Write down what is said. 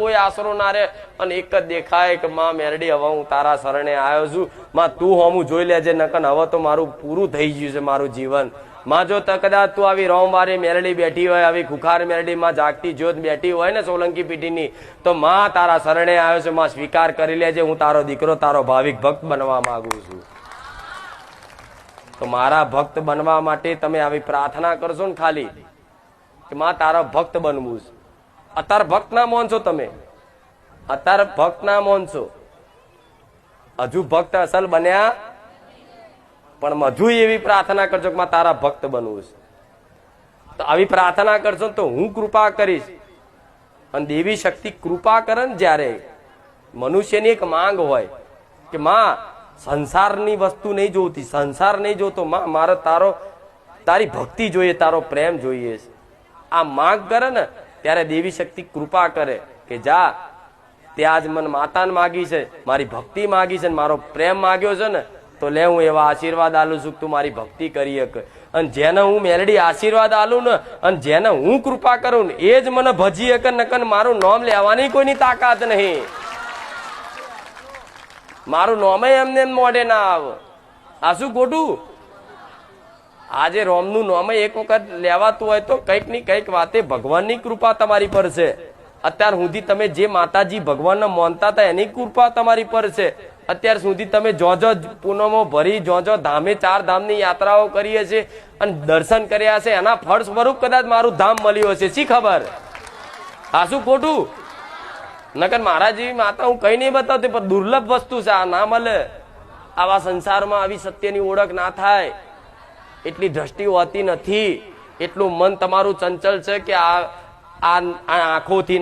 કોઈ આશરો ના રહે અને એક જ દેખાય કે માં મેરડી હવે હું તારા શરણે આવ્યો છું, માં તું હોમું જોઈ લેજે, નકન હવે તો મારું પૂરું થઈ ગયું છે મારું જીવન. માં જો કદાચ તું આવી રોમવારે મેરડી બેઠી હોય, આવી ખુખાર મેરડી માં જાગતી જ્યોત બેઠી હોય ને સોલંકી પીઢીની, તો માં તારા શરણે આવ્યો છે, માં સ્વીકાર કરી લેજે, હું તારો દીકરો તારો ભાવિક ભક્ત બનવા માંગુ છું. તો મારા ભક્ત બનવા માટે તમે આવી પ્રાર્થના કરશો ને ખાલી કે માં તારા ભક્ત બનવું છે. અત્યારે ભક્ત ના મોનશો તમે, અત્યારે ભક્ત ના મોનશો, હજુ ભક્ત અસલ બન્યા પણ હજુ એવી પ્રાર્થના કરજો કે માં તારા ભક્ત બનવું છે. તો આવી પ્રાર્થના કરશો તો હું કૃપા કરીશ. અને દેવી શક્તિ કૃપા કરે ને જ્યારે મનુષ્યની એક માંગ હોય કે માં સંસારની વસ્તુ નહીં જોતી, સંસાર નહીં જોતો, માં મારે તારી ભક્તિ જોઈએ, તારો પ્રેમ જોઈએ. આ માંગ કરે ને ત્યારે દેવી શક્તિ કૃપા કરે કે જા ત્યાં જ મને માતાને માગી છે, મારી ભક્તિ માગી છે, મારો પ્રેમ માગ્યો છે ને, તો લે હું એવા આશીર્વાદ આલું છું તું મારી ભક્તિ કરી શકે. અને જેને હું મેલડી આશીર્વાદ આલું ને અને જેને હું કૃપા કરું ને એ જ મને ભજી શકે, નકન મારું નામ લેવાની કોઈની તાકાત નહીં. મારું નામે એમને એમ મોઢે ના આવે. આ શું ખોટું? આજે રોમનું નામે એક વખત લેવાતું હોય તો કઈક ની કઈક વાતે ભગવાનની કૃપા તમારી પર છે. અત્યાર સુધી તમે જે માતાજી ભગવાનને માનતા હતા એની કૃપા તમારી પર છે. અત્યાર સુધી તમે જોજો પૂનમો ભરી, જોજો ધામે 4 ધામની યાત્રાઓ કરીએ છીએ અને દર્શન કર્યા છે, એના ફળ સ્વરૂપ કદાચ મારું ધામ મળ્યું હશે, શી ખબર? આ શું ખોટું? નકર મારા જેવી માતા હું કઈ નહીં બતાવતી, પણ દુર્લભ વસ્તુ છે, આ ના મળે. આવા સંસારમાં આવી સત્યની ઓળખ ના થાય એટલી દ્રષ્ટિ હોતી નથી. એટલું મન તમારું ચંચલ છે કે આ આંખોથી